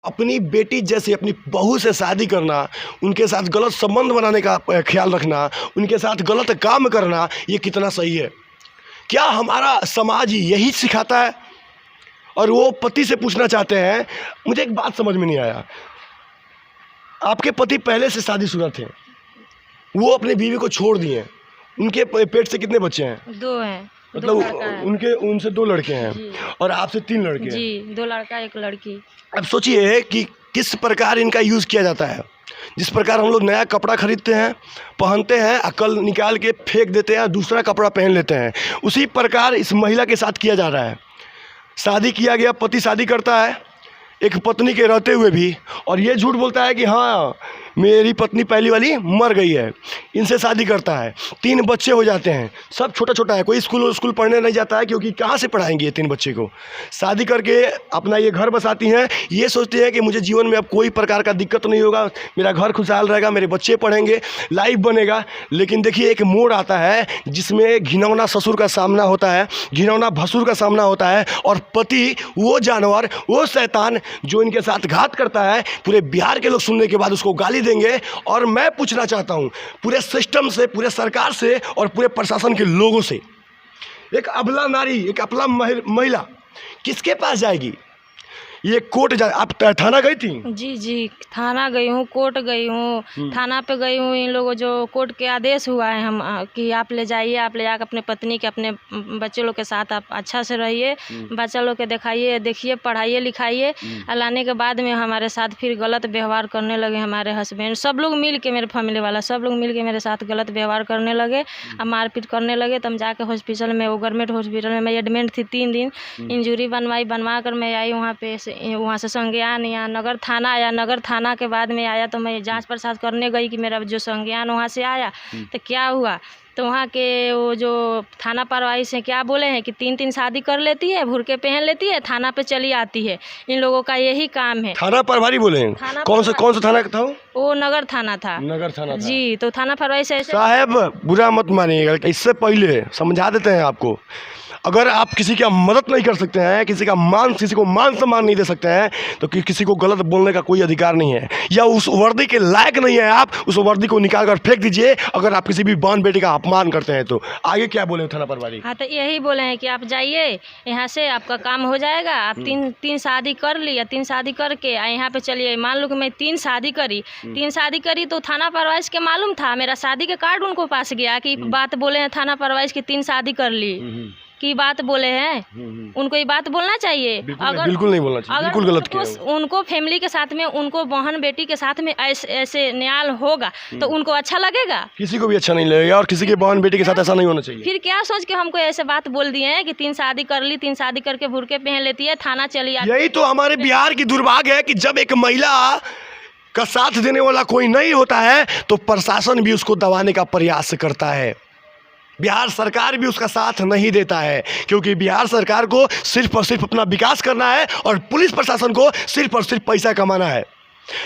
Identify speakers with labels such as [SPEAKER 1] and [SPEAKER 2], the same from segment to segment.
[SPEAKER 1] अपनी बेटी जैसे अपनी बहू से शादी करना, उनके साथ गलत संबंध बनाने का ख्याल रखना, उनके साथ गलत काम करना, ये कितना सही है? क्या हमारा समाज यही सिखाता है? और वो पति से पूछना चाहते हैं। मुझे एक बात समझ में नहीं आया, आपके पति पहले से शादीशुदा थे, वो अपनी बीवी को छोड़ दिए, उनके पेट से कितने बच्चे हैं?
[SPEAKER 2] 2 हैं।
[SPEAKER 1] मतलब उनसे 2 लड़के हैं और आपसे 3 लड़के हैं
[SPEAKER 2] जी, 2 लड़का 1 लड़की।
[SPEAKER 1] अब सोचिए कि किस प्रकार इनका यूज़ किया जाता है। जिस प्रकार हम लोग नया कपड़ा खरीदते हैं, पहनते हैं, कल निकाल के फेंक देते हैं, दूसरा कपड़ा पहन लेते हैं, उसी प्रकार इस महिला के साथ किया जा रहा है। शादी किया गया, पति शादी करता है एक पत्नी के रहते हुए भी, और ये झूठ बोलता है कि हाँ मेरी पत्नी पहली वाली मर गई है, इनसे शादी करता है, 3 बच्चे हो जाते हैं, सब छोटा छोटा है, कोई स्कूल पढ़ने नहीं जाता है, क्योंकि कहाँ से पढ़ाएंगे ये 3 बच्चे को। शादी करके अपना ये घर बसाती हैं, ये सोचती हैं कि मुझे जीवन में अब कोई प्रकार का दिक्कत नहीं होगा, मेरा घर खुशहाल रहेगा, मेरे बच्चे पढ़ेंगे, लाइफ बनेगा। लेकिन देखिए एक मोड़ आता है जिसमें घिनौना ससुर का सामना होता है, घिनौना भसुर का सामना होता है, और पति वो जानवर, वो शैतान जो इनके साथ घात करता है, पूरे बिहार के लोग सुनने के बाद उसको गाली देंगे। और मैं पूछना चाहता हूं पूरे सिस्टम से, पूरे सरकार से और पूरे प्रशासन के लोगों से, एक अबला नारी, एक अबला महिला किसके पास जाएगी? ये कोर्ट आप थाना गई थी?
[SPEAKER 2] जी जी, थाना गई हूँ, कोर्ट गई हूँ, थाना पे गई हूँ। इन लोगों जो कोर्ट के आदेश हुआ है हम कि आप ले जाइए, आप ले जाकर अपने पत्नी के, अपने बच्चे लोग के साथ आप अच्छा से रहिए, बच्चा लोग के दिखाइए, देखिए, पढ़ाइए लिखाइए। लाने के बाद में हमारे साथ फिर गलत व्यवहार करने लगे। हमारे हस्बैंड सब लोग मिल के, मेरे फैमिली वाला सब लोग मिल के मेरे साथ गलत व्यवहार करने लगे, मारपीट करने लगे। तब जाके हॉस्पिटल में, वो गवर्नमेंट हॉस्पिटल में मैं एडमिट थी 3 दिन। इंजरी बनवा कर मैं आई वहाँ से संज्ञान या नगर थाना आया। नगर थाना के बाद में आया तो मैं जांच पड़ताल करने गई कि मेरा जो संज्ञान वहाँ से आया तो क्या हुआ। तो वहाँ के वो जो थाना प्रभारी से क्या बोले हैं कि 3 शादी कर लेती है, भुर्के पहन लेती है, थाना पे चली आती है। इन लोगों का यही काम है।
[SPEAKER 1] थाना प्रभारी बोले हैं? कौन सा थाना था
[SPEAKER 2] वो नगर थाना था।
[SPEAKER 1] नगर थाना था
[SPEAKER 2] जी। तो थाना प्रभारी से
[SPEAKER 1] साहब बुरा मत मानिएगा, इससे पहले समझा देते हैं आपको। अगर आप किसी का मदद नहीं कर सकते हैं, किसी को मान सम्मान नहीं दे सकते हैं, तो किसी को गलत बोलने का कोई अधिकार नहीं है, या उस वर्दी के लायक नहीं है आप, उस वर्दी को निकाल कर फेंक दीजिए। अगर आप किसी भी बहन बेटी का अपमान करते हैं तो आगे क्या बोले थाना प्रभारी?
[SPEAKER 2] हाँ, तो यही बोले हैं कि आप जाइए यहाँ से, आपका काम हो जाएगा। आप 3 शादी कर ली, या 3 शादी करके यहाँ पे चलिए। मान लो कि मैं 3 शादी करी तो थाना प्रभारी के मालूम था, मेरा शादी का कार्ड उनको पास गया कि बात बोले हैं थाना प्रभारी की 3 शादी कर ली की बात बोले हैं। उनको ये बात बोलना चाहिए।
[SPEAKER 1] बिल्कुल नहीं बोलना चाहिए, बिल्कुल गलत किया।
[SPEAKER 2] उनको फैमिली के साथ में, उनको बहन बेटी के साथ में ऐसे न्याय होगा तो उनको अच्छा लगेगा?
[SPEAKER 1] किसी को भी अच्छा नहीं लगेगा, और किसी के बहन बेटी के साथ ऐसा नहीं होना चाहिए।
[SPEAKER 2] फिर क्या सोच के हमको ऐसे बात बोल दिए हैं कि 3 शादी कर ली, 3 शादी करके भुर्के पहन लेती है, थाना चली आती है।
[SPEAKER 1] यही तो हमारे बिहार की दुर्भाग्य है कि जब एक महिला का साथ देने वाला कोई नहीं होता है तो प्रशासन भी उसको दबाने का प्रयास करता है। बिहार सरकार भी उसका साथ नहीं देता है, क्योंकि बिहार सरकार को सिर्फ और सिर्फ अपना विकास करना है, और पुलिस प्रशासन को सिर्फ और सिर्फ पैसा कमाना है।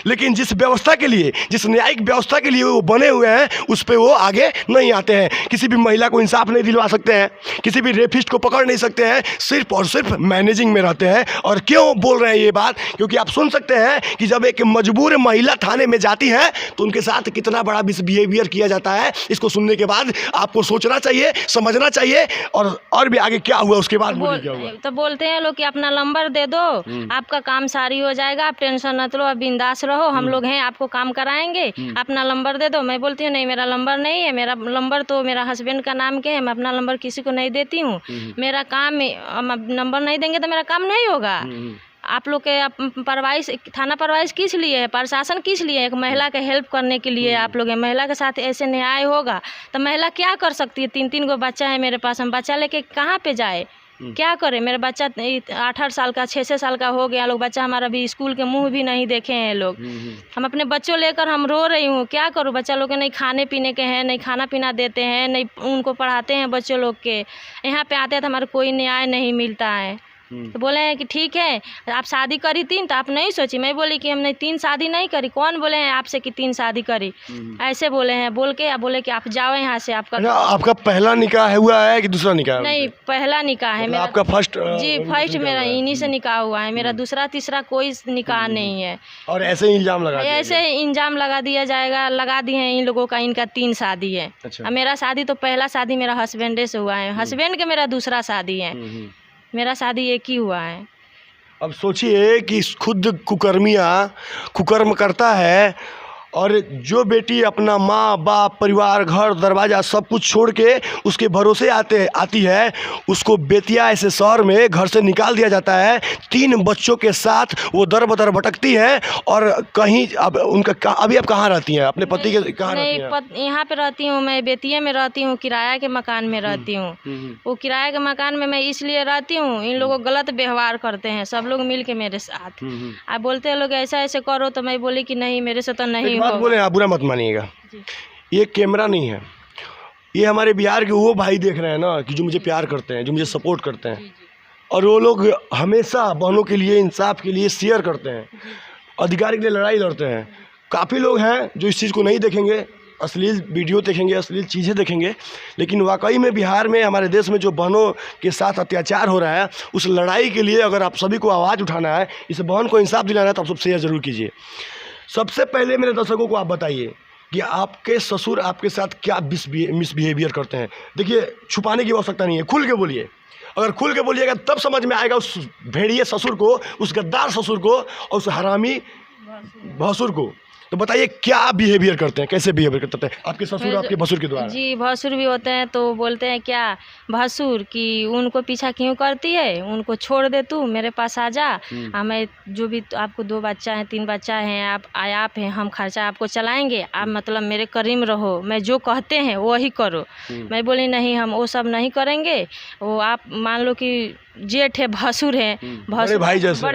[SPEAKER 1] लेकिन जिस व्यवस्था के लिए, जिस न्यायिक व्यवस्था के लिए वो बने हुए हैं, उस पर वो आगे नहीं आते हैं। किसी भी महिला को इंसाफ नहीं दिलवा सकते हैं, किसी भी रेपिस्ट को पकड़ नहीं सकते हैं, सिर्फ और सिर्फ मैनेजिंग में रहते हैं। और क्यों बोल रहे हैं ये बात? क्योंकि आप सुन सकते हैं कि जब एक मजबूर महिला थाने में जाती है तो उनके साथ कितना बड़ा मिसबिहेवियर किया जाता है। इसको सुनने के बाद आपको सोचना चाहिए, समझना चाहिए, और भी आगे क्या हुआ उसके बाद क्या हुआ।
[SPEAKER 2] तो बोलते हैं लोग कि अपना नंबर दे दो, आपका काम सारी हो जाएगा, आप टेंशन मत लो, आप बिंदास रहो, हम लोग हैं, आपको काम कराएंगे, अपना नंबर दे दो। मैं बोलती हूँ नहीं, मेरा नंबर नहीं है, मेरा नंबर तो मेरा हस्बैंड का नाम के है, मैं अपना नंबर किसी को नहीं देती हूँ। मेरा काम, नंबर नहीं देंगे तो मेरा काम नहीं होगा। आप लोग के थाना प्रभारी किस लिए है, प्रशासन किस लिए? एक महिला के हेल्प करने के लिए आप लोग हैं। महिला के साथ ऐसे न्याय होगा तो महिला क्या कर सकती है? 3 गो बच्चा है मेरे पास, हम बच्चा लेके कहाँ पे जाए, क्या करें? मेरा बच्चा 8 साल का, 6 साल का हो गया। लोग बच्चा हमारा भी स्कूल के मुंह भी नहीं देखे हैं लोग। हम अपने बच्चों लेकर हम रो रही हूँ, क्या करूँ? बच्चा लोग के नहीं खाने पीने के हैं, नहीं खाना पीना देते हैं, नहीं उनको पढ़ाते हैं बच्चों लोग के। यहाँ पे आते हैं तो हमारे कोई न्याय नहीं मिलता है। तो बोले हैं कि ठीक है, आप शादी करी 3 तो आप नहीं सोची। मैं बोली कि हमने 3 शादी नहीं करी, कौन बोले हैं आपसे कि 3 शादी करी, ऐसे बोले हैं। बोल के अब बोले कि आप जाओ यहाँ से, आपका
[SPEAKER 1] अच्छा, आपका पहला निकाह हुआ है कि दूसरा निकाह?
[SPEAKER 2] नहीं, पहला निकाह है मेरा।
[SPEAKER 1] आपका फर्स्ट?
[SPEAKER 2] जी, फर्स्ट मेरा इन्हीं से निकाह हुआ है। मेरा दूसरा तीसरा कोई निकाह नहीं है।
[SPEAKER 1] और ऐसे ही इल्जाम लगा दिया
[SPEAKER 2] ऐसे इल्जाम लगा दिया जाएगा, लगा दिए हैं इन लोगों का, इनका 3 शादी है।
[SPEAKER 1] अच्छा।
[SPEAKER 2] और मेरा शादी तो पहला शादी मेरा हस्बैंड से हुआ है, हस्बैंड के मेरा दूसरा शादी है, मेरा शादी एक ही हुआ है।
[SPEAKER 1] अब सोचिए कि खुद कुकर्म करता है, और जो बेटी अपना माँ बाप परिवार घर दरवाज़ा सब कुछ छोड़ के उसके भरोसे आती है, उसको बेतिया ऐसे शहर में घर से निकाल दिया जाता है। 3 बच्चों के साथ वो दर बदर भटकती है। और कहीं अब उनका अभी आप कहाँ रहती हैं? अपने पति के कहाँ रहती हैं?
[SPEAKER 2] नहीं, यहाँ पे रहती हूँ मैं, बेतिया में रहती हूँ, किराया के मकान में रहती हूँ। वो किराए के मकान में मैं इसलिए रहती हूँ, इन लोगों गलत व्यवहार करते हैं सब लोग मिल के मेरे साथ। आप बोलते हैं लोग ऐसा ऐसे करो, तो मैं बोली कि नहीं, मेरे से तो नहीं।
[SPEAKER 1] बात बोले, आप बुरा मत मानिएगा, ये कैमरा नहीं है, ये हमारे बिहार के वो भाई देख रहे हैं ना, कि जो मुझे प्यार करते हैं, जो मुझे सपोर्ट करते हैं, और वो लोग हमेशा बहनों के लिए, इंसाफ के लिए शेयर करते हैं, अधिकार के लिए लड़ाई लड़ते हैं। काफ़ी लोग हैं जो इस चीज़ को नहीं देखेंगे, अश्लील वीडियो देखेंगे, अश्लील चीज़ें देखेंगे, लेकिन वाकई में बिहार में, हमारे देश में जो बहनों के साथ अत्याचार हो रहा है, उस लड़ाई के लिए अगर आप सभी को आवाज़ उठाना है, इस बहन को इंसाफ दिलाना है, तो आप सब शेयर ज़रूर कीजिए। सबसे पहले मेरे दर्शकों को आप बताइए कि आपके ससुर आपके साथ क्या मिसबिहेवियर करते हैं। देखिए, छुपाने की आवश्यकता नहीं है, खुल के बोलिए। अगर खुल के बोलिएगा तब समझ में आएगा उस भेड़िए ससुर को, उस गद्दार ससुर को, और उस हरामी भसुर को। तो बताइए क्या बिहेवियर करते हैं, कैसे बिहेवियर करते हैं आपके ससुर आपके भसुर के द्वारा?
[SPEAKER 2] जी, भसुर भी होते हैं तो बोलते हैं क्या भसुर कि उनको पीछा क्यों करती है, उनको छोड़ दे, तू मेरे पास आ जा, हमें जो भी आपको 2 बच्चा है 3 बच्चा है, आप हैं, हम खर्चा आपको चलाएंगे, आप मतलब मेरे करीम रहो, मैं जो कहते हैं वही करो। मैं बोली नहीं, हम वो सब नहीं करेंगे। वो आप मान लो कि जेठ है, भसुर है,
[SPEAKER 1] बड़े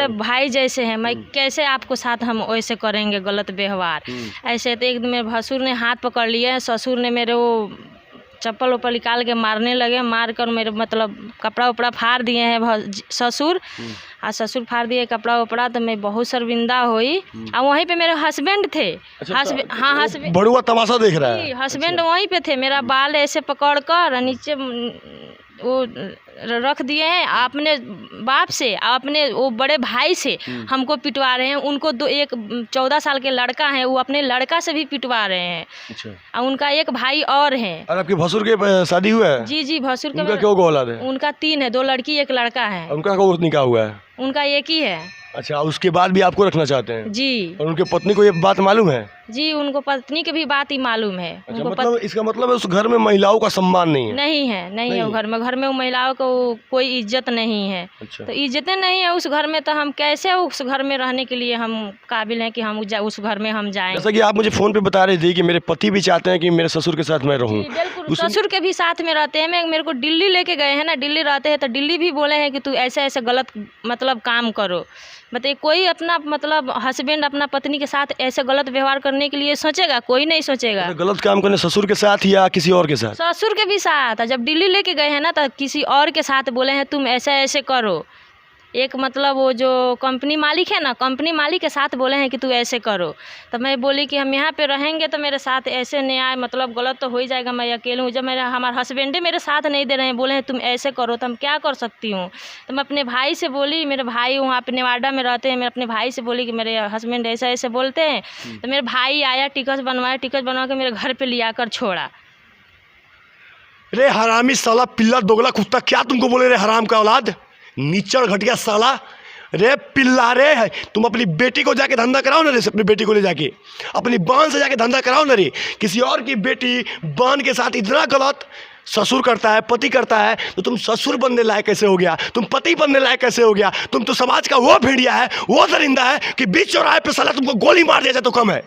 [SPEAKER 1] भाई जैसे
[SPEAKER 2] हैं, मैं कैसे आपको साथ हम वैसे करेंगे गलत व्यवहार। ऐसे तो एक दिन मेरे भसुर ने हाथ पकड़ लिया, ससुर ने मेरे वो चप्पल उप्पल निकाल के मारने लगे, मार कर मेरे मतलब कपड़ा उपड़ा फाड़ दिए हैं ससुर। और ससुर फाड़ दिए कपड़ा उपड़ा, तो मैं बहुत शर्मिंदा हुई। और वहीं पे मेरे हस्बैंड थे। हाँ, हस्बैंड
[SPEAKER 1] बड़ुआ तमाशा देख रहा है।
[SPEAKER 2] हस्बैंड वहीं पे थे, मेरा बाल ऐसे पकड़ कर नीचे वो रख दिए हैं, अपने बाप से, अपने वो बड़े भाई से हमको पिटवा रहे हैं। उनको एक 14 साल के लड़का है, वो अपने लड़का से भी पिटवा रहे हैं। अच्छा। और उनका एक भाई और है।
[SPEAKER 1] और आपके भसुर के शादी हुआ है?
[SPEAKER 2] जी, भसुर के।
[SPEAKER 1] उनका क्यों औलाद है?
[SPEAKER 2] उनका 3 है, 2 लड़की 1 लड़का है।
[SPEAKER 1] उनका को निकाह हुआ है?
[SPEAKER 2] उनका एक ही है।
[SPEAKER 1] अच्छा, उसके बाद भी आपको रखना चाहते हैं?
[SPEAKER 2] जी।
[SPEAKER 1] और उनके पत्नी को ये बात मालूम है?
[SPEAKER 2] जी, उनको पत्नी की भी बात ही मालूम है।
[SPEAKER 1] अच्छा, मतलब इसका मतलब है उस घर में महिलाओं का सम्मान नहीं है?
[SPEAKER 2] नहीं है वो घर में महिलाओं को कोई इज्जत नहीं है। अच्छा। तो इज्जतें नहीं है उस घर में, तो हम कैसे उस घर में रहने के लिए हम काबिल हैं कि हम उस घर में हम जाएं?
[SPEAKER 1] जैसा कि आप मुझे फ़ोन पे बता रही थी कि मेरे पति भी चाहते हैं कि मेरे ससुर के साथ मैं रहूं।
[SPEAKER 2] बिल्कुल, ससुर के भी साथ में रहते हैं। मेरे को दिल्ली लेके गए हैं ना, दिल्ली रहते हैं, तो दिल्ली भी बोले हैं कि तू ऐसे ऐसे गलत मतलब काम करो। बताइए, कोई अपना मतलब हस्बैंड अपना पत्नी के साथ ऐसे गलत व्यवहार करने के लिए सोचेगा? कोई नहीं सोचेगा।
[SPEAKER 1] तो गलत काम करने ससुर के साथ या किसी और के साथ?
[SPEAKER 2] ससुर के भी साथ। जब दिल्ली लेके गए हैं ना, तो किसी और के साथ बोले हैं तुम ऐसे ऐसे करो। एक मतलब वो जो कंपनी मालिक है ना, कंपनी मालिक के साथ बोले हैं कि तू ऐसे करो। तो मैं बोली कि हम यहाँ पे रहेंगे तो मेरे साथ ऐसे न्याय मतलब गलत तो हो ही जाएगा, मैं अकेले हूँ। जब हमारे हस्बैंड मेरे साथ नहीं दे रहे हैं, बोले हैं तुम ऐसे करो, तो हम क्या कर सकती हूँ? तो मैं अपने भाई से बोली, मेरे भाई वहाँ पे नेवाडा में रहते हैं, मैं अपने भाई से बोली कि मेरे हस्बैंड ऐसा ऐसे बोलते हैं। तो मेरे भाई आया, टिकट बनवा के मेरे घर पर लिया कर छोड़ा।
[SPEAKER 1] रे हरामी साला, पिल्ला दोगला कुत्ता, क्या तुमको बोले रे हराम का औलाद, नीचड़ घटिया साला, रे पिल्ला रे है। तुम अपनी बेटी को जाके धंधा कराओ ना रे, अपनी बेटी को ले जाके अपनी बहन से जाके धंधा कराओ ना रे। किसी और की बेटी बहन के साथ इतना गलत ससुर करता है, पति करता है, तो तुम ससुर बनने लायक कैसे हो गया? तुम पति बनने लायक कैसे हो गया? तुम तो समाज का वो भेड़िया है, वो दरिंदा है कि बीच चौराहे पे साला तुमको गोली मार दिया जाए तो कम है।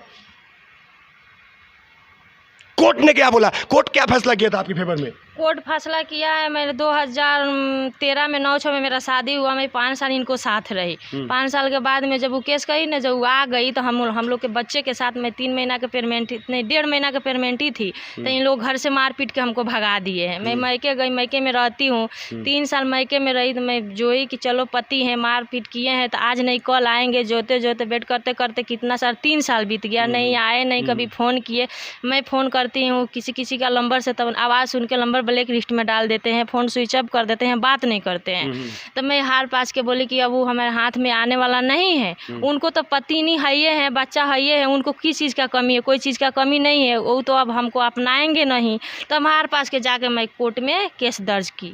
[SPEAKER 1] कोर्ट ने क्या बोला? कोर्ट क्या फैसला किया था आपके फेवर में?
[SPEAKER 2] कोर्ट फैसला किया है। मैंने 2013 में 9/6 में मेरा शादी हुआ, मैं 5 साल इनको साथ रही। 5 साल के बाद में जब वो केस करी ना, जब वो आ गई तो हम लोग के बच्चे के साथ मैं 3 महीना के पेमेंट नहीं 1.5 महीना के पेमेंट ही थी, तो इन लोग घर से मार पीट के हमको भगा दिए हैं। मैं मैके गई, मैके में रहती हूँ, 3 साल मैके में रही, तो मैं जोई कि चलो पति हैं, मार पीट किए हैं तो आज नहीं कल आएंगे, जोते जोते वेट करते करते कितना साल 3 साल बीत गया, नहीं आए, नहीं कभी फ़ोन किए। मैं फ़ोन करती हूँ किसी का नंबर से, तब आवाज़ सुन के नंबर ब्लैक लिस्ट में डाल देते हैं, फ़ोन स्विच ऑफ कर देते हैं, बात नहीं करते हैं। तो मैं हार पास के बोली कि अब वो हमारे हाथ में आने वाला नहीं है। उनको तो पति नहीं है, ये है बच्चा है, ये है, उनको किस चीज़ का कमी है? कोई चीज़ का कमी नहीं है, वो तो अब हमको अपनाएंगे नहीं। तो हम हार पास के जाके मैं कोर्ट में केस दर्ज की।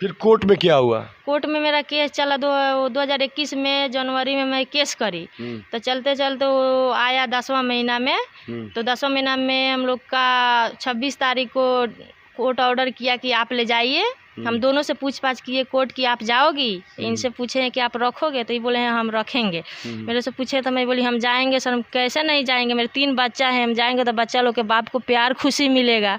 [SPEAKER 1] फिर कोर्ट में क्या हुआ?
[SPEAKER 2] कोर्ट में मेरा केस चला 2021 में जनवरी में मैं केस करी। तो चलते चलते वो आया 10वां महीना में। तो 10वां महीना में हम लोग का 26 तारीख को कोर्ट ऑर्डर किया कि आप ले जाइए। हम दोनों से पूछ पाछ किए कोर्ट की आप जाओगी? इनसे पूछे हैं कि आप रखोगे? तो ये बोले हैं हम रखेंगे। मेरे से पूछे तो मैं बोली हम जाएंगे सर। हम कैसे नहीं जाएंगे, मेरे 3 बच्चा है, हम जाएंगे तो बच्चा लोग के बाप को प्यार खुशी मिलेगा।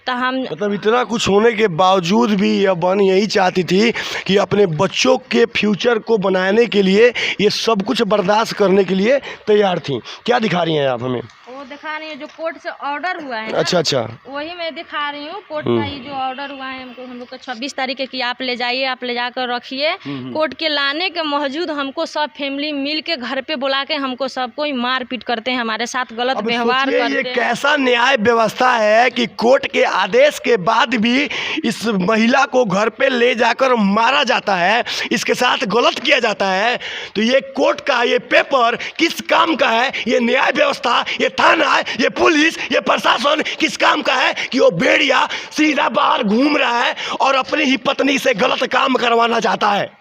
[SPEAKER 2] तो हम
[SPEAKER 1] मतलब इतना कुछ होने के बावजूद भी यह बहन यही चाहती थी कि अपने बच्चों के फ्यूचर को बनाने के लिए ये सब कुछ बर्दाश्त करने के लिए तैयार थी। क्या दिखा रही हैं आप हमें?
[SPEAKER 2] वो दिखा रही है जो कोर्ट से ऑर्डर हुआ है ना,
[SPEAKER 1] अच्छा
[SPEAKER 2] वही मैं दिखा रही हूँ। कोर्ट का ही जो ऑर्डर हुआ है हमको, हम लोग को 26 तारीख की आप ले जाइए, आप ले जाकर रखिए। कोर्ट के लाने के मौजूद हमको सब फैमिली मिल के घर पे बुला के हमको सबको ही मार पीट करते हैं, हमारे साथ गलत व्यवहार करते हैं।
[SPEAKER 1] ये कैसा न्याय व्यवस्था है कि कोर्ट के आदेश के बाद भी इस महिला को घर पे ले जाकर मारा जाता है, इसके साथ गलत किया जाता है। तो ये कोर्ट का ये पेपर किस काम का है? ये न्याय व्यवस्था, ये थाना, ये पुलिस, ये प्रशासन किस काम का है कि वो भेड़िया सीधा बाहर घूम रहा है और अपनी ही पत्नी से गलत काम करवाना चाहता है,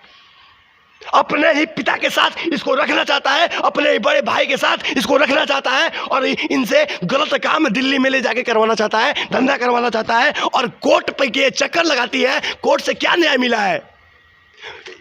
[SPEAKER 1] अपने ही पिता के साथ इसको रखना चाहता है, अपने ही बड़े भाई के साथ इसको रखना चाहता है और इनसे गलत काम दिल्ली में ले जाके करवाना चाहता है, धंधा करवाना चाहता है और कोर्ट पे के चक्कर लगाती है। कोर्ट से क्या न्याय मिला है?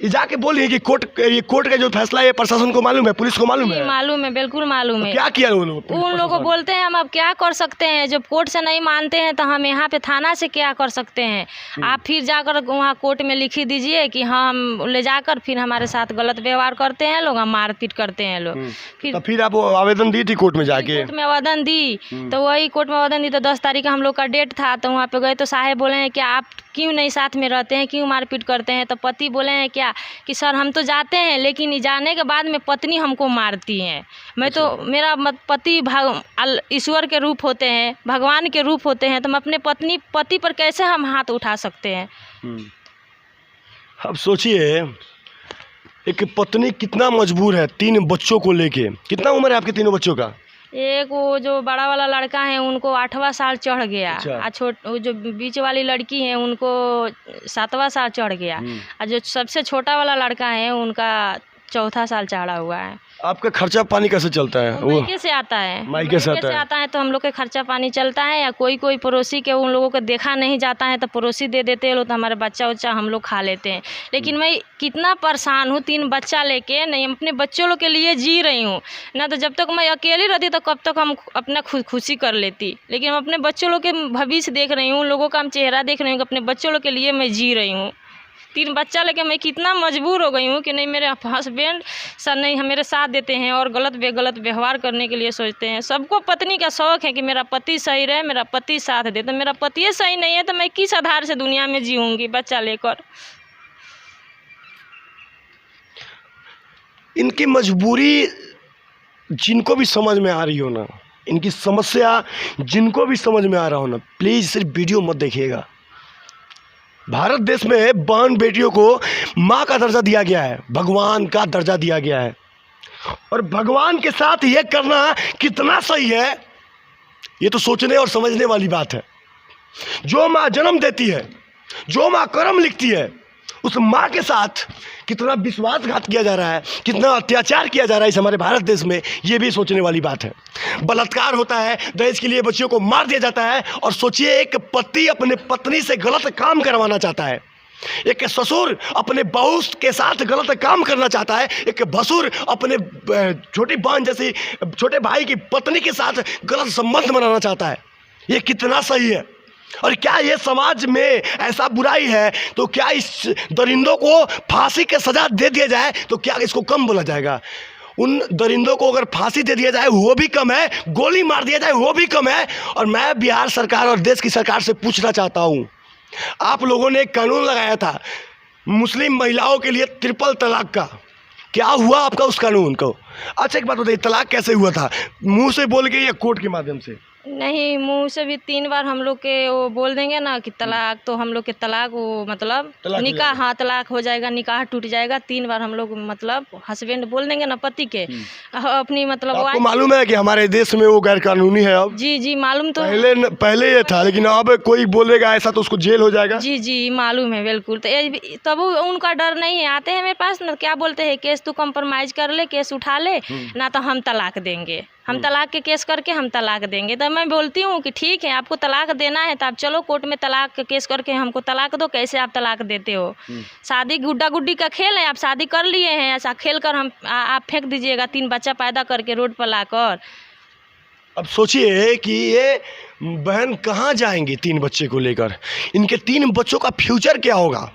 [SPEAKER 1] जाके बोलिए कि कोर्ट का जो फैसला है प्रशासन को मालूम है, पुलिस को मालूम है?
[SPEAKER 2] मालूम है, बिल्कुल मालूम है।
[SPEAKER 1] क्या किया उन
[SPEAKER 2] लोगों को बोलते हैं हम अब क्या कर सकते हैं, जब कोर्ट से नहीं मानते हैं तो हम यहाँ पे थाना से क्या कर सकते हैं? आप फिर जाकर वहाँ कोर्ट में लिखी दीजिए कि हम ले जाकर फिर हमारे साथ गलत व्यवहार करते हैं लोग, हम मारपीट करते हैं लोग।
[SPEAKER 1] फिर आप आवेदन दी थी कोर्ट में जाके?
[SPEAKER 2] कोर्ट में आवेदन दी, तो वही कोर्ट में आवेदन दी तो 10 तारीख का हम लोग का डेट था। तो वहाँ पे गए तो साहब बोले हैं कि आप क्यों नहीं साथ में रहते हैं, क्यों मारपीट करते हैं? तो पति बोले हैं क्या कि सर हम तो जाते हैं, लेकिन जाने के बाद में पत्नी हमको मारती हैं। मैं तो मेरा पति ईश्वर के रूप होते हैं, भगवान के रूप होते हैं, तो हम अपने पति पर कैसे हम हाथ उठा सकते हैं?
[SPEAKER 1] अब सोचिए एक पत्नी कितना मजबूर है 3 बच्चों को लेके। कितना उम्र है आपके तीनों बच्चों का?
[SPEAKER 2] एक वो जो बड़ा वाला लड़का है उनको 8वां साल चढ़ गया।
[SPEAKER 1] अच्छा।
[SPEAKER 2] वो जो बीच वाली लड़की है उनको 7वां साल चढ़ गया। और जो सबसे छोटा वाला लड़का है उनका 4था साल चढ़ा हुआ है।
[SPEAKER 1] आपका खर्चा पानी कैसे चलता है? वो
[SPEAKER 2] मायके से आता है,
[SPEAKER 1] मायके से
[SPEAKER 2] आता है तो हम लोग के खर्चा पानी चलता है। या कोई पड़ोसी के उन लोगों को देखा नहीं जाता है तो पड़ोसी दे देते हैं लोग, तो हमारे बच्चा उच्चा हम लोग खा लेते हैं। लेकिन मैं कितना परेशान हूँ 3 बच्चा लेके, नहीं अपने बच्चों लोग के लिए जी रही हूँ ना। तो जब तक मैं अकेली रहती तो कब तक हम अपना खुशी कर लेती, लेकिन हम अपने बच्चों लोग के भविष्य देख रही हूँ, उन लोगों का हम चेहरा देख रही हूँ, अपने बच्चों लोग के लिए मैं जी रही हूँ। 3 बच्चा लेके मैं कितना मजबूर हो गई हूँ कि नहीं मेरे हस्बैंड सर नहीं मेरे साथ देते हैं और गलत व्यवहार करने के लिए सोचते हैं। सबको पत्नी का शौक है कि मेरा पति सही रहे, मेरा पति साथ दे। तो मेरा पति सही नहीं है तो मैं किस आधार से दुनिया में जीऊँगी बच्चा लेकर?
[SPEAKER 1] इनकी मजबूरी जिनको भी समझ में आ रही हो ना, इनकी समस्या जिनको भी समझ में आ रहा हो ना, प्लीज़ सिर्फ वीडियो मत देखिएगा। भारत देश में बहन बेटियों को माँ का दर्जा दिया गया है, भगवान का दर्जा दिया गया है। और भगवान के साथ ये करना कितना सही है ये तो सोचने और समझने वाली बात है। जो माँ जन्म देती है, जो माँ कर्म लिखती है, उस माँ के साथ कितना विश्वासघात किया जा रहा है, कितना अत्याचार किया जा रहा है इस हमारे भारत देश में, ये भी सोचने वाली बात है। बलात्कार होता है, दहेज के लिए बच्चियों को मार दिया जाता है। और सोचिए एक पति अपने पत्नी से गलत काम करवाना चाहता है, एक ससुर अपने बहू के साथ गलत काम करना चाहता है, एक भसुर अपने छोटी बहन जैसी छोटे भाई की पत्नी के साथ गलत संबंध बनाना चाहता है। ये कितना सही है? और क्या ये समाज में ऐसा बुराई है तो क्या इस दरिंदों को फांसी के सज़ा दे दिया जाए तो क्या इसको कम बोला जाएगा? उन दरिंदों को अगर फांसी दे दिया जाए वो भी कम है, गोली मार दिया जाए वो भी कम है। और मैं बिहार सरकार और देश की सरकार से पूछना चाहता हूँ, आप लोगों ने एक कानून लगाया था मुस्लिम महिलाओं के लिए ट्रिपल तलाक का, क्या हुआ आपका उस कानून को? अच्छा एक बात बताइए, तलाक कैसे हुआ था? मुंह से बोल के या कोर्ट के माध्यम से?
[SPEAKER 2] नहीं, मुंह से भी 3 बार हम लोग के वो बोल देंगे ना कि तलाक, तो हम लोग के तलाक वो मतलब
[SPEAKER 1] तलाक हो
[SPEAKER 2] निकाह,
[SPEAKER 1] जाएगा।
[SPEAKER 2] हाँ तलाक हो जाएगा, निकाह टूट जाएगा। 3 बार हम लोग मतलब हस्बैंड बोल देंगे ना पति के अपनी मतलब
[SPEAKER 1] आपको
[SPEAKER 2] वाइफ।
[SPEAKER 1] मालूम है कि हमारे देश में वो गैर कानूनी है अब?
[SPEAKER 2] जी जी मालूम तो
[SPEAKER 1] पहले ये था, लेकिन अब कोई बोलेगा ऐसा तो उसको जेल हो जाएगा।
[SPEAKER 2] जी जी मालूम है बिल्कुल। तो तब उनका डर नहीं है, आते हैं मेरे पास ना, क्या बोलते हैं केस तू कंप्रोमाइज़ कर ले, केस उठा ले, ना तो हम तलाक देंगे, हम तलाक के केस करके हम तलाक देंगे। तो मैं बोलती हूँ कि ठीक है आपको तलाक देना है तो आप चलो कोर्ट में तलाक का केस करके हमको तलाक दो। कैसे आप तलाक देते हो? शादी गुड्डा गुड्डी का खेल है, आप शादी कर लिए हैं, ऐसा खेल कर आप फेंक दीजिएगा 3 बच्चा पैदा करके रोड पर लाकर।
[SPEAKER 1] अब सोचिए कि ये बहन कहाँ जाएंगी 3 बच्चे को लेकर, इनके 3 बच्चों का फ्यूचर क्या होगा?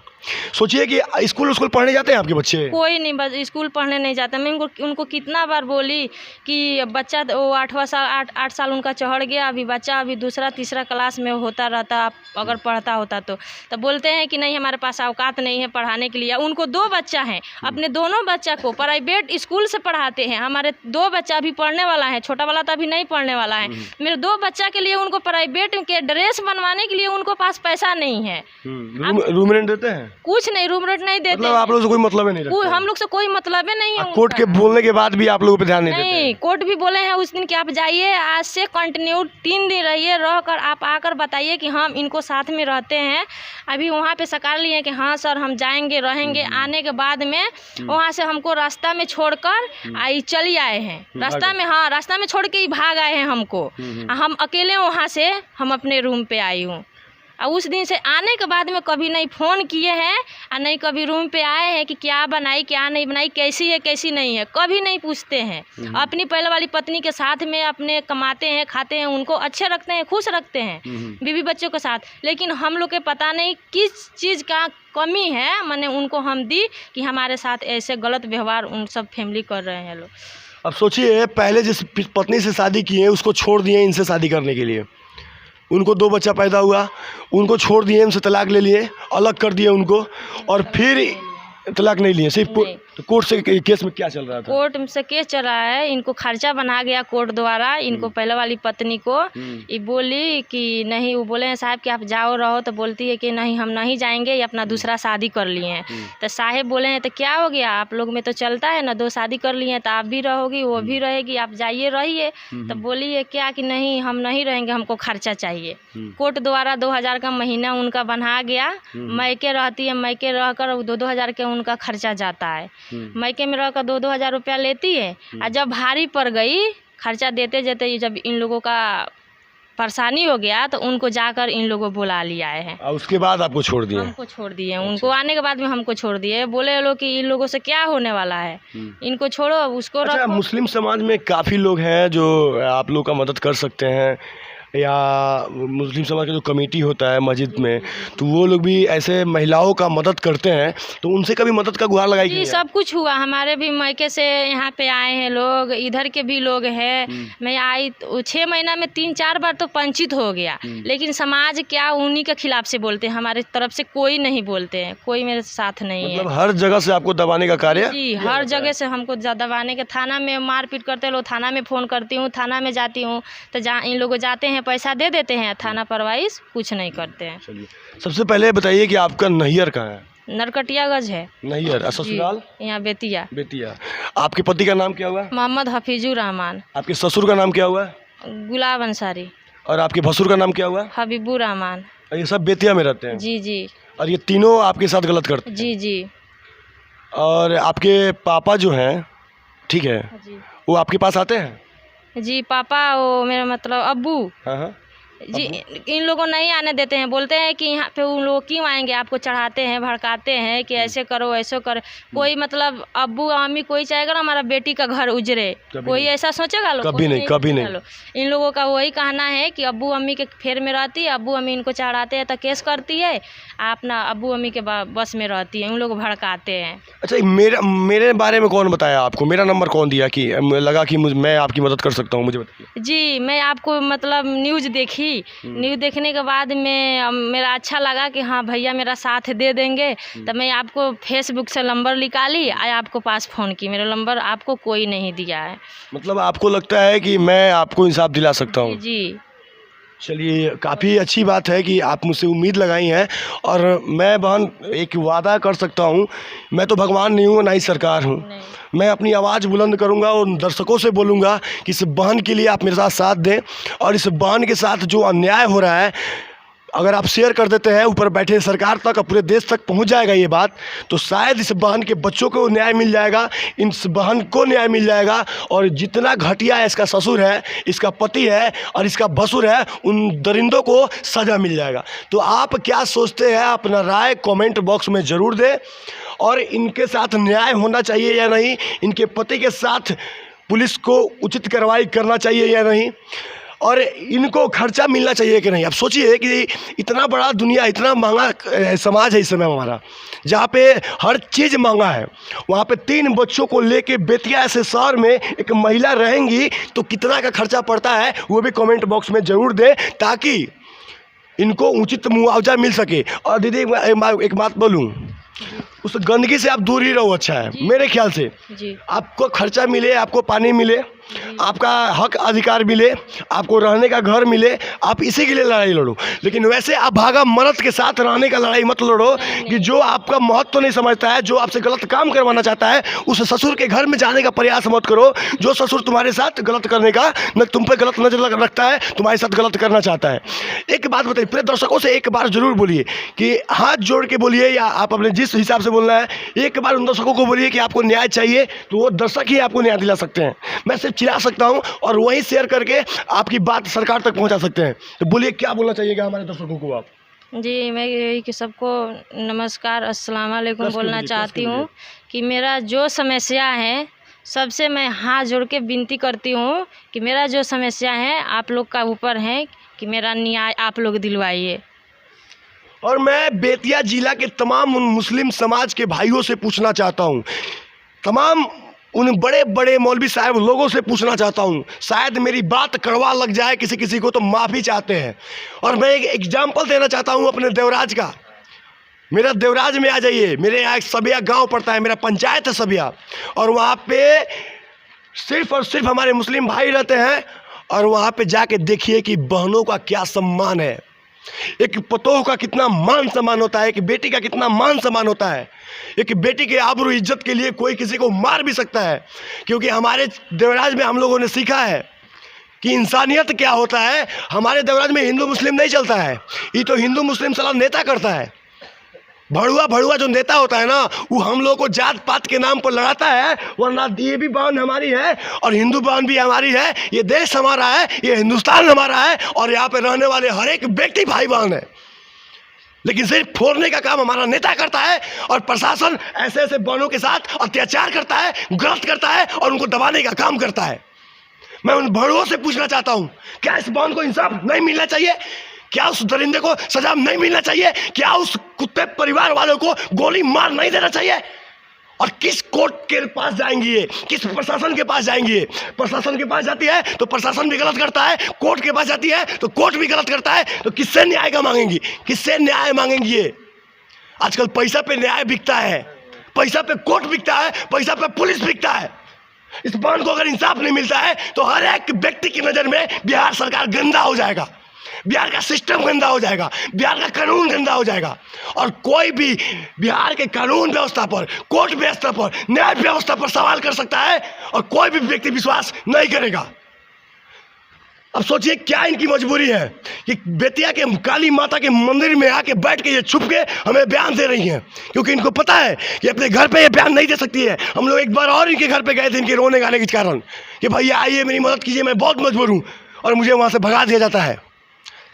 [SPEAKER 1] सोचिए कि स्कूल पढ़ने जाते हैं आपके बच्चे?
[SPEAKER 2] कोई नहीं, बस स्कूल पढ़ने नहीं जाता। मैं उनको कितना बार बोली कि बच्चा वो 8 साल उनका चढ़ गया, अभी बच्चा अभी 2रा 3रा क्लास में होता रहता, अगर पढ़ता होता तो बोलते हैं कि नहीं हमारे पास औकात नहीं है पढ़ाने के लिए। उनको 2 बच्चा हैं, अपने दोनों बच्चा को प्राइवेट स्कूल से पढ़ाते हैं। हमारे 2 बच्चा अभी पढ़ने वाला है, छोटा वाला तो अभी नहीं पढ़ने वाला है। मेरे 2 बच्चा के लिए उनको प्राइवेट के ड्रेस बनवाने के लिए उनको पास पैसा नहीं है।
[SPEAKER 1] रूम रेंट देते हैं?
[SPEAKER 2] कुछ नहीं, रूम रेंट नहीं देते।
[SPEAKER 1] मतलब आप लोग से कोई मतलब ही नहीं रखते?
[SPEAKER 2] हम लोग से कोई मतलब नहीं है।
[SPEAKER 1] कोर्ट के बोलने के बाद भी आप लोगों पे ध्यान नहीं देते?
[SPEAKER 2] नहीं, कोर्ट भी बोले हैं उस दिन कि आप जाइए, आज से कंटिन्यू 3 दिन रहिए, रह कर आप आकर बताइए कि हम इनको साथ में रहते हैं। अभी वहाँ पे सकार लिए कि हाँ सर हम जाएंगे रहेंगे। आने के बाद में वहाँ से हमको रास्ता में छोड़कर चली आए हैं, रास्ता में, हाँ रास्ता में छोड़ के ही भाग आए हैं हमको। हम अकेले वहाँ से हम अपने रूम पे आई हूँ। और उस दिन से आने के बाद में कभी नहीं फ़ोन किए हैं और नहीं कभी रूम पे आए हैं कि क्या बनाई क्या नहीं बनाई, कैसी है कैसी नहीं है, कभी नहीं पूछते हैं। अपनी पहले वाली पत्नी के साथ में अपने कमाते हैं खाते हैं, उनको अच्छे रखते हैं, खुश रखते हैं बीवी बच्चों के साथ। लेकिन हम लोग के पता नहीं किस चीज़ का कमी है, मैंने उनको हम दी कि हमारे साथ ऐसे गलत व्यवहार उन सब फैमिली कर रहे हैं लोग।
[SPEAKER 1] अब सोचिए पहले जिस पत्नी से शादी किए उसको छोड़ दिए इनसे शादी करने के लिए, उनको 2 बच्चा पैदा हुआ, उनको छोड़ दिए, इनसे तलाक ले लिए, अलग कर दिए उनको, और फिर तलाक नहीं लिए सिर्फ। तो कोर्ट से केस में क्या चल रहा था?
[SPEAKER 2] कोर्ट से केस चल रहा है, इनको खर्चा बना गया कोर्ट द्वारा। इनको पहले वाली पत्नी को ये बोली कि नहीं, वो बोले हैं साहब कि आप जाओ रहो, तो बोलती है कि नहीं हम नहीं जाएंगे, ये अपना दूसरा शादी कर लिए हैं। तो साहब बोले हैं तो क्या हो गया, आप लोग में तो चलता है ना, 2 शादी कर लिए हैं तो आप भी रहोगी वो भी रहेगी, आप जाइए रहिए। तो बोली है क्या कि नहीं हम नहीं रहेंगे, हमको खर्चा चाहिए। कोर्ट द्वारा 2000 का महीना उनका बना गया। मैके रहती है, मैके रहकर 2-2 हज़ार के उनका खर्चा जाता है। मैके में रहकर 2-2 हज़ार रुपया लेती है। और जब भारी पड़ गई खर्चा देते देते, जब इन लोगों का परेशानी हो गया तो उनको जाकर इन लोगों बुला लिया है।
[SPEAKER 1] और उसके बाद आपको छोड़ दिए?
[SPEAKER 2] हमको छोड़ दिए। उनको आने के बाद में हमको छोड़ दिए। बोले लोग कि इन लोगों से क्या होने वाला है, इनको छोड़ो उसको
[SPEAKER 1] अच्छा,
[SPEAKER 2] रखो।
[SPEAKER 1] मुस्लिम समाज में काफ़ी लोग हैं जो आप लोग का मदद कर सकते हैं, या मुस्लिम समाज का जो कमेटी होता है मस्जिद में, तो वो लोग भी ऐसे महिलाओं का मदद करते हैं, तो उनसे कभी मदद का गुहार लगाई?
[SPEAKER 2] जी सब कुछ हुआ, हमारे भी मैके से यहाँ पे आए हैं लोग, इधर के भी लोग हैं। मैं आई 6 महीना में 3-4 बार तो पंचित हो गया। लेकिन समाज क्या उन्हीं के खिलाफ से बोलते हैं, हमारे तरफ से कोई नहीं बोलते हैं, कोई मेरे साथ नहीं है।
[SPEAKER 1] मतलब हर जगह से आपको दबाने का कार्य?
[SPEAKER 2] जी हर जगह से हमको दबाने के, थाना में मारपीट करते लोग, थाना में फ़ोन करती हूँ, थाना में जाती हूँ तो इन लोग जाते हैं पैसा दे देते हैं, थाना परवाइज कुछ नहीं करते हैं।
[SPEAKER 1] चलिए, सबसे पहले बताइए कि आपका नैहर कहाँ है?
[SPEAKER 2] नरकटियागंज है
[SPEAKER 1] नैहर। ससुराल?
[SPEAKER 2] यहाँ बेतिया।
[SPEAKER 1] बेतिया। आपके पति का नाम क्या हुआ?
[SPEAKER 2] मोहम्मद हफीजुर रहमान।
[SPEAKER 1] आपके ससुर का नाम क्या हुआ?
[SPEAKER 2] गुलाब अंसारी।
[SPEAKER 1] और आपके भसुर का नाम क्या हुआ?
[SPEAKER 2] हबीबुर रहमान।
[SPEAKER 1] और ये सब बेतिया में रहते हैं?
[SPEAKER 2] जी जी।
[SPEAKER 1] और ये तीनों आपके साथ गलत करते हैं?
[SPEAKER 2] जी जी।
[SPEAKER 1] और आपके पापा जो हैं, ठीक है,
[SPEAKER 2] जी
[SPEAKER 1] वो आपके पास आते हैं?
[SPEAKER 2] जी पापा वो मेरा मतलब अब्बू।
[SPEAKER 1] हाँ हाँ।
[SPEAKER 2] जी, इन लोगों को नहीं आने देते हैं, बोलते हैं कि यहाँ पे उन लोग क्यों आएंगे, आपको चढ़ाते हैं, भड़काते हैं कि ऐसे करो ऐसे करो। कोई मतलब अब्बू अम्मी कोई चाहेगा ना हमारा बेटी का घर उजड़े, कोई ऐसा सोचेगा लोग?
[SPEAKER 1] कभी नहीं, कभी नहीं।
[SPEAKER 2] इन लोगों का वही कहना है कि अब्बू अम्मी के फेर में रहती है, अब्बू अम्मी इनको चढ़ाते हैं तो केस करती है, आप ना अब्बू अम्मी के बस में रहती है, उन लोग भड़काते हैं।
[SPEAKER 1] अच्छा, मेरे बारे में कौन बताया आपको? मेरा नंबर कौन दिया कि लगा कि मैं आपकी मदद कर सकता हूँ? मुझे बताइए।
[SPEAKER 2] जी, मैं आपको मतलब न्यूज़ देखी, न्यूज़ देखने के बाद में मेरा अच्छा लगा कि हाँ भैया मेरा साथ दे देंगे, तो मैं आपको फेसबुक से नंबर निकाली, आपको पास फ़ोन की। मेरा नंबर आपको कोई नहीं दिया है।
[SPEAKER 1] मतलब आपको लगता है कि मैं आपको इंसाफ दिला सकता हूँ?
[SPEAKER 2] जी।
[SPEAKER 1] चलिए, काफ़ी अच्छी बात है कि आप मुझसे उम्मीद लगाई हैं। और मैं बहन एक वादा कर सकता हूँ, मैं तो भगवान नहीं हूँ, ना ही सरकार हूँ। मैं अपनी आवाज़ बुलंद करूँगा और दर्शकों से बोलूँगा कि इस बहन के लिए आप मेरे साथ दें। और इस बहन के साथ जो अन्याय हो रहा है, अगर आप शेयर कर देते हैं ऊपर बैठे सरकार तक और पूरे देश तक पहुंच जाएगा ये बात, तो शायद इस बहन के बच्चों को न्याय मिल जाएगा, इस बहन को न्याय मिल जाएगा। और जितना घटिया है इसका ससुर है, इसका पति है और इसका भसुर है, उन दरिंदों को सज़ा मिल जाएगा। तो आप क्या सोचते हैं? अपना राय कमेंट बॉक्स में ज़रूर दें। और इनके साथ न्याय होना चाहिए या नहीं, इनके पति के साथ पुलिस को उचित कार्रवाई करना चाहिए या नहीं, और इनको खर्चा मिलना चाहिए कि नहीं। अब सोचिए कि इतना बड़ा दुनिया, इतना महंगा समाज है इस समय हमारा, जहाँ पे हर चीज़ महंगा है। वहाँ पे 3 बच्चों को लेके बेतिया ऐसे शहर में एक महिला रहेंगी तो कितना का खर्चा पड़ता है, वो भी कमेंट बॉक्स में ज़रूर दें, ताकि इनको उचित मुआवजा मिल सके। और दीदी एक बात बोलूँ, उस गंदगी से आप दूर ही रहो, अच्छा है मेरे ख्याल से।
[SPEAKER 2] जी।
[SPEAKER 1] आपको खर्चा मिले, आपको पानी मिले, आपका हक अधिकार मिले, आपको रहने का घर मिले, आप इसी के लिए लड़ाई लड़ो। लेकिन वैसे आप भागा मर्द के साथ रहने का लड़ाई मत लड़ो कि जो आपका महत्व नहीं समझता है, जो आपसे गलत काम करवाना चाहता है, उस ससुर के घर में जाने का प्रयास मत करो। जो ससुर तुम्हारे साथ गलत करने का, न तुम पे गलत नजर रखता है, तुम्हारे साथ गलत करना चाहता है। एक बात बताइए, पूरे दर्शकों से एक बार जरूर बोलिए कि हाथ जोड़ के बोलिए, या आप अपने जिस हिसाब से बोलना है, एक बार उन दर्शकों को बोलिए कि आपको न्याय चाहिए, तो वो दर्शक ही आपको न्याय दिला सकते हैं। मैं सिर्फ चिढ़ा सकता हूं और वहीं शेयर करके आपकी बात सरकार तक पहुंचा सकते हैं। तो बोलिए, क्या बोलना चाहिएगा हमारे दर्शकों को आप?
[SPEAKER 2] जी, मैं यही कि सबको नमस्कार, अस्सलाम वालेकुम बोलना चाहती हूँ कि मेरा जो समस्या है, सबसे मैं हाथ जोड़ के विनती करती हूँ कि मेरा जो समस्या है आप लोग का ऊपर है कि मेरा न्याय आप लोग दिलवाइए।
[SPEAKER 1] और मैं बेतिया जिला के तमाम उन मुस्लिम समाज के भाइयों से पूछना चाहता हूँ, तमाम उन बड़े बड़े मौलवी साहब लोगों से पूछना चाहता हूँ, शायद मेरी बात कड़वा लग जाए किसी किसी को, तो माफ़ी चाहते हैं। और मैं एक एग्जाम्पल देना चाहता हूँ अपने देवराज का। मेरा देवराज में आ जाइए, मेरे यहाँ एक सबिया गांव पड़ता है, मेरा पंचायत है सबिया, और वहाँ पे सिर्फ और सिर्फ हमारे मुस्लिम भाई रहते हैं। और वहाँ पे जाके देखिए कि बहनों का क्या सम्मान है, एक पतोह का कितना मान सम्मान होता है, एक बेटी का कितना मान सम्मान होता है। एक बेटी के आबरू इज्जत के लिए कोई किसी को मार भी सकता है, क्योंकि हमारे देवराज में हम लोगों ने सीखा है कि इंसानियत क्या होता है। हमारे देवराज में हिंदू मुस्लिम नहीं चलता है, ये तो हिंदू मुस्लिम साला नेता करता है। भड़ुआ जो नेता होता है ना, वो हम लोगों को जात पात के नाम पर लड़ाता है, वरना ये भी बहन हमारी है और हिंदू बहन भी हमारी है। ये देश हमारा है, ये हिंदुस्तान हमारा है, और यहाँ पे रहने वाले हर एक व्यक्ति भाई बहन है। लेकिन सिर्फ फोड़ने का काम हमारा नेता करता है, और प्रशासन ऐसे ऐसे बहनों के साथ अत्याचार करता है, गलत करता है और उनको दबाने का काम करता है। मैं उन भड़ुओं से पूछना चाहता हूँ, क्या इस बहन को इंसाफ नहीं मिलना चाहिए? क्या उस दरिंदे को सजा नहीं मिलना चाहिए? क्या उस कुत्ते परिवार वालों को गोली मार नहीं देना चाहिए? और किस कोर्ट के पास जाएंगी ये, किस प्रशासन के पास जाएंगी ये? प्रशासन के पास जाती है तो प्रशासन भी गलत करता है, कोर्ट के पास जाती है तो कोर्ट भी गलत करता है। तो किससे न्याय का मांगेंगी, किससे न्याय मांगेंगी ये? आजकल पैसा पे न्याय बिकता है, पैसा पे कोर्ट बिकता है, पैसा पे पुलिस बिकता है। इस बहन को अगर इंसाफ नहीं मिलता है तो हर एक व्यक्ति की नज़र में बिहार सरकार गंदा हो जाएगा, बिहार का सिस्टम गंदा हो जाएगा, बिहार का कानून गंदा हो जाएगा। और कोई भी बिहार के कानून व्यवस्था पर, कोर्ट व्यवस्था पर, न्याय व्यवस्था पर सवाल कर सकता है, और कोई भी व्यक्ति विश्वास नहीं करेगा। अब सोचिए क्या इनकी मजबूरी है कि बेतिया के काली माता के मंदिर में आके बैठ के ये छुप के हमें बयान दे रही हैं, क्योंकि इनको पता है कि अपने घर पे ये बयान नहीं दे सकती है। हम लोग एक बार और इनके घर पे गए थे, इनके रोने गाने के कारण, कि भैया आइए मेरी मदद कीजिए, मैं बहुत मजबूर हूँ, और मुझे वहाँ से भगा दिया जाता है।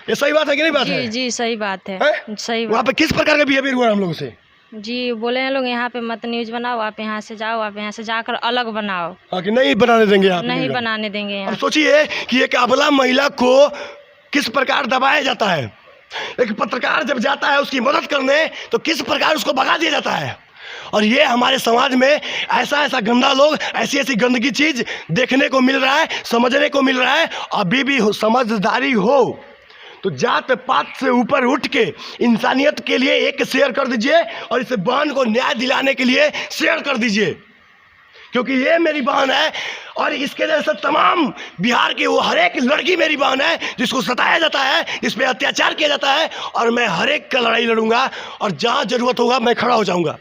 [SPEAKER 1] ये सही बात है कि नहीं बात है?
[SPEAKER 2] जी सही बात है,
[SPEAKER 1] हैं?
[SPEAKER 2] सही
[SPEAKER 1] वहाँ
[SPEAKER 2] बात।
[SPEAKER 1] पे किस प्रकार का बिहेवियर हुआ हम लोगों से?
[SPEAKER 2] जी बोले हैं लोग यहाँ पे मत न्यूज़ बनाओ, आप यहाँ से जाओ, आप यहाँ से जाकर अलग बनाओ,
[SPEAKER 1] हाँ, कि नहीं बनाने देंगे आप?
[SPEAKER 2] नहीं बनाने देंगे
[SPEAKER 1] अब
[SPEAKER 2] यहाँ।
[SPEAKER 1] सोचिए कि एक अबला महिला को किस प्रकार दबाया जाता है। एक पत्रकार जब जाता है उसकी मदद करने तो किस प्रकार उसको भगा दिया जाता है। और ये हमारे समाज में ऐसा ऐसा गंदा लोग, ऐसी ऐसी गंदगी चीज देखने को मिल रहा है, समझने को मिल रहा है। अभी भी समझदारी हो तो जात पात से ऊपर उठ के इंसानियत के लिए एक शेयर कर दीजिए और इस बहन को न्याय दिलाने के लिए शेयर कर दीजिए, क्योंकि ये मेरी बहन है और इसके जैसे तमाम बिहार की वो हर एक लड़की मेरी बहन है जिसको सताया जाता है, जिस पे अत्याचार किया जाता है। और मैं हर एक का लड़ाई लड़ूंगा और जहाँ जरूरत होगा मैं खड़ा हो जाऊंगा।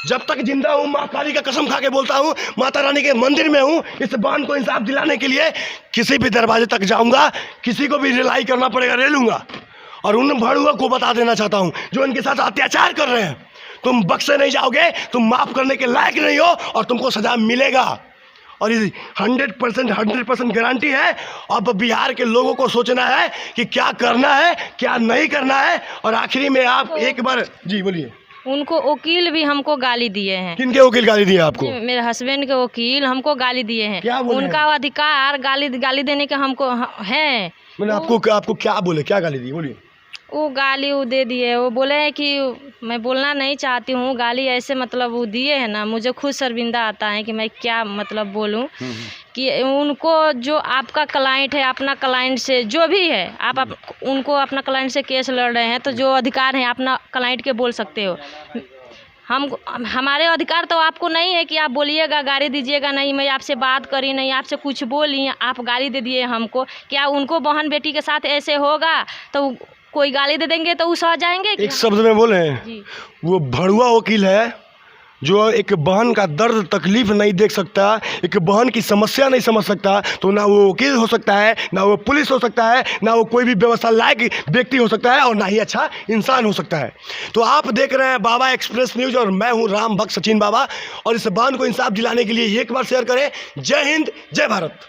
[SPEAKER 1] जब तक जिंदा हूँ माँ काली का कसम खा के बोलता हूँ, माता रानी के मंदिर में हूँ, इस बहन को इंसाफ दिलाने के लिए किसी भी दरवाजे तक जाऊँगा, किसी को भी रिलाई करना पड़ेगा ले लूँगा। और उन भड़ुआ को बता देना चाहता हूँ जो इनके साथ अत्याचार कर रहे हैं, तुम बख्शे नहीं जाओगे, तुम माफ़ करने के लायक नहीं हो और तुमको सजा मिलेगा। और ये 100% गारंटी है। अब बिहार के लोगों को सोचना है कि क्या करना है क्या नहीं करना है। और आखिरी में आप एक बार जी बोलिए।
[SPEAKER 2] उनको वकील भी हमको गाली दिए हैं।
[SPEAKER 1] किनके वकील गाली दिए आपको?
[SPEAKER 2] मेरे हस्बैंड के वकील हमको गाली दिए हैं।
[SPEAKER 1] क्या बोले
[SPEAKER 2] उनका अधिकार गाली देने के हमको है।
[SPEAKER 1] मैंने आपको क्या बोले, क्या गाली दी बोलिए?
[SPEAKER 2] वो गाली वो दे दिए, वो बोले हैं कि मैं बोलना नहीं चाहती हूँ, गाली ऐसे मतलब वो दिए हैं ना, मुझे खुद शर्मिंदा आता है कि मैं क्या मतलब बोलूँ। कि उनको जो आपका क्लाइंट है, अपना क्लाइंट से जो भी है आप उनको अपना क्लाइंट से केस लड़ रहे हैं तो जो अधिकार है अपना क्लाइंट के बोल सकते हो। हमारे अधिकार तो आपको नहीं है कि आप बोलिएगा गाली दीजिएगा नहीं। मैं आपसे बात करी नहीं, आपसे कुछ बोली, आप गाली दे दिए हमको। क्या उनको बहन बेटी के साथ ऐसे होगा तो कोई गाली दे देंगे तो वो सह जाएंगे?
[SPEAKER 1] एक शब्द में बोले जी, वो भड़ुआ वकील है जो एक बहन का दर्द तकलीफ नहीं देख सकता, एक बहन की समस्या नहीं समझ सकता, तो ना वो वकील हो सकता है, ना वो पुलिस हो सकता है, ना वो कोई भी व्यवस्था लायक व्यक्ति हो सकता है और ना ही अच्छा इंसान हो सकता है। तो आप देख रहे हैं बाबा एक्सप्रेस न्यूज़ और मैं हूं राम भक्त सचिन बाबा। और इस बहन को इंसाफ दिलाने के लिए एक बार शेयर करें। जय हिंद, जय भारत।